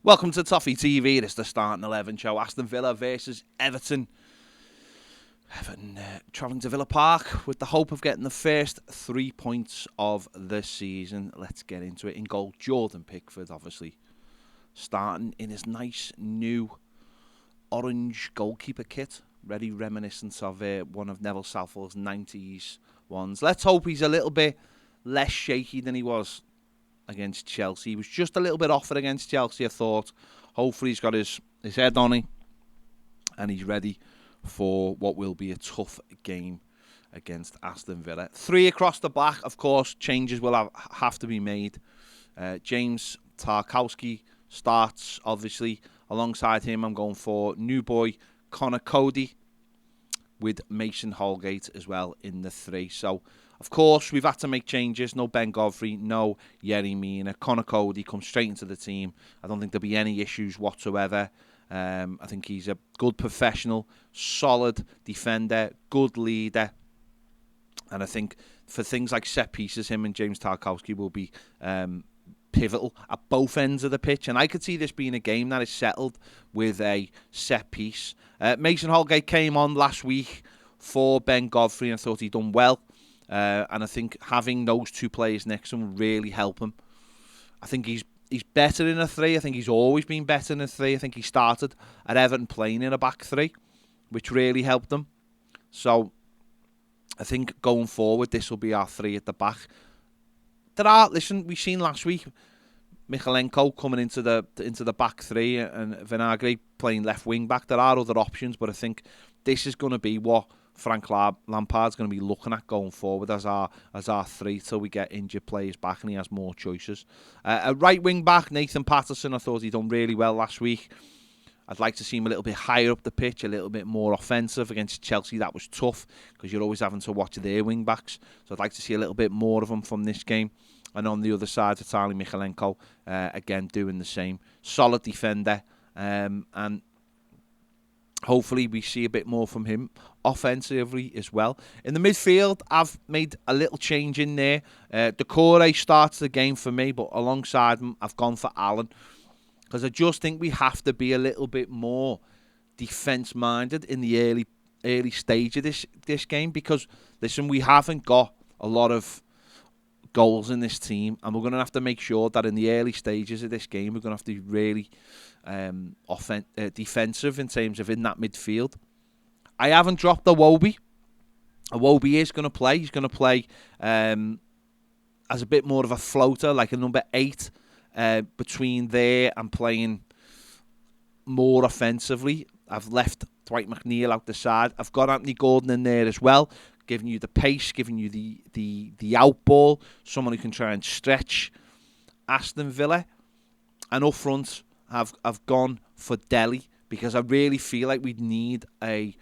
Welcome to Toffee TV. It's the Starting 11 show. Aston Villa versus Everton. Everton travelling to Villa Park with the hope of getting the first 3 points of the season. Let's get into it. In goal, Jordan Pickford, obviously, starting in his nice new orange goalkeeper kit. Very reminiscent of one of Neville Southall's 90s ones. Let's hope he's a little bit less shaky than he was against Chelsea. He was just a little bit off it against Chelsea, I thought. Hopefully he's got his head on it and he's ready for what will be a tough game against Aston Villa. 3 across the back, of course, changes will have to be made. James Tarkowski starts, obviously. Alongside him, I'm going for new boy Connor Cody with Mason Holgate as well in the 3. So, of course, we've had to make changes. No Ben Godfrey, no Yerry Mina. Connor Cody comes straight into the team. I don't think there'll be any issues whatsoever. I think he's a good professional, solid defender, good leader. And I think for things like set pieces, him and James Tarkowski will be pivotal at both ends of the pitch. And I could see this being a game that is settled with a set piece. Mason Holgate came on last week for Ben Godfrey and I thought he'd done well. And I think having those two players next to him will really help him. I think he's better in a 3. I think he's always been better in a 3. I think he started at Everton playing in a back 3, which really helped him. So I think going forward, this will be our 3 at the back. We've seen last week Michalenko coming into the back 3 and Vinagre playing left wing back. There are other options, but I think this is going to be what Frank Lampard's going to be looking at going forward as our 3 till we get injured players back and he has more choices. A right wing back, Nathan Patterson, I thought he done really well last week. I'd like to see him a little bit higher up the pitch, a little bit more offensive. Against Chelsea, that was tough because you're always having to watch their wing backs. So I'd like to see a little bit more of him from this game. And on the other side, Vitaly Michalenko, again, doing the same. Solid defender. And hopefully we see a bit more from him offensively as well. In the midfield, I've made a little change in there. Decore starts the game for me, but alongside him, I've gone for Allen. Because I just think we have to be a little bit more defence-minded in the early stage of this game. Because, listen, we haven't got a lot of goals in this team. And we're going to have to make sure that in the early stages of this game, we're going to have to be really defensive in terms of in that midfield. I haven't dropped Iwobi. Iwobi is going to play. He's going to play as a bit more of a floater, like a number 8, between there and playing more offensively. I've left Dwight McNeil out the side. I've got Anthony Gordon in there as well, giving you the pace, giving you the out ball, someone who can try and stretch Aston Villa. And up front, I've gone for Delhi because I really feel like we need a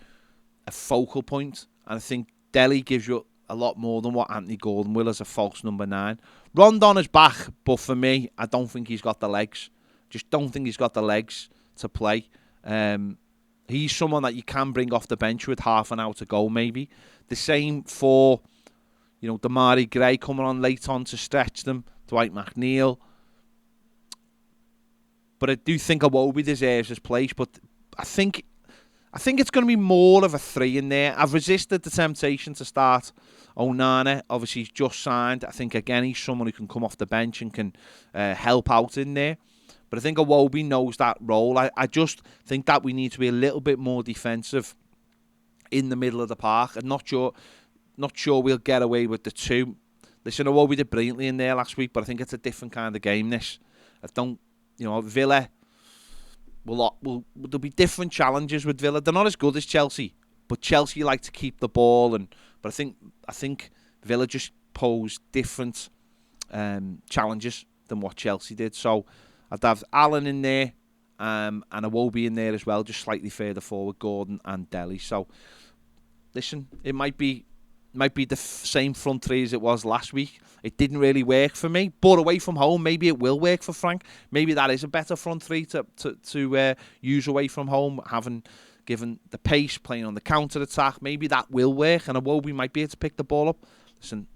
focal point. And I think Delhi gives you a lot more than what Anthony Gordon will as a false number 9. Rondon is back, but for me, I don't think he's got the legs. Just don't think he's got the legs to play. He's someone that you can bring off the bench with half an hour to go, maybe. The same for, Damari Gray coming on late on to stretch them. Dwight McNeil. But I do think Iwobi deserves his place. But I think it's going to be more of a 3 in there. I've resisted the temptation to start Onana. Obviously, he's just signed. I think, again, he's someone who can come off the bench and can help out in there. But I think Iwobi knows that role. I just think that we need to be a little bit more defensive in the middle of the park. I'm not sure we'll get away with the 2. Listen, Iwobi did brilliantly in there last week, but I think it's a different kind of game, this. Villa... there'll be different challenges with Villa. They're not as good as Chelsea, but Chelsea like to keep the ball, but I think Villa just pose different challenges than what Chelsea did. So I'd have Allen in there and Iwobi in there as well, just slightly further forward, Gordon and Delhi. So listen, it might be the same front 3 as it was last week. It didn't really work for me, but away from home, maybe it will work for Frank. Maybe that is a better front 3 to use away from home, having given the pace, playing on the counter-attack. Maybe that will work, and Iwobi might be able to pick the ball up. Listen,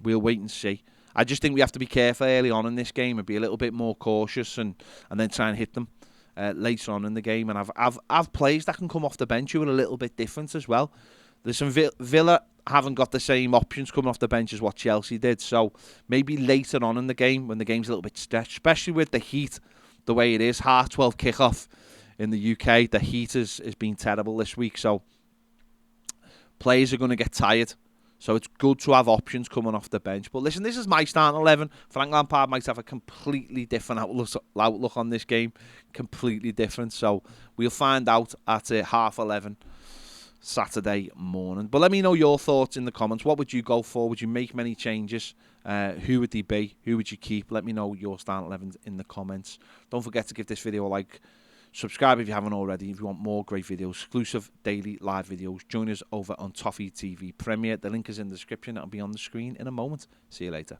we'll wait and see. I just think we have to be careful early on in this game and be a little bit more cautious and then try and hit them later on in the game. And I've players that can come off the bench who are a little bit different as well. There's some Villa haven't got the same options coming off the bench as what Chelsea did. So maybe later on in the game, when the game's a little bit stretched, especially with the heat the way it is, 12:30 kickoff in the UK, the heat has been terrible this week. So players are going to get tired. So it's good to have options coming off the bench. But listen, this is my starting 11. Frank Lampard might have a completely different outlook on this game. Completely different. So we'll find out at 11:30 Saturday morning. But let me know your thoughts in the comments. What would you go for? Would you make many changes? Who would they be? Who would you keep? Let me know your starting 11 in the comments. Don't forget to give this video a like. Subscribe if you haven't already. If you want more great videos, exclusive daily live videos, join us over on Toffee TV Premier. The link is in the description. It'll be on the screen in a moment. See you later.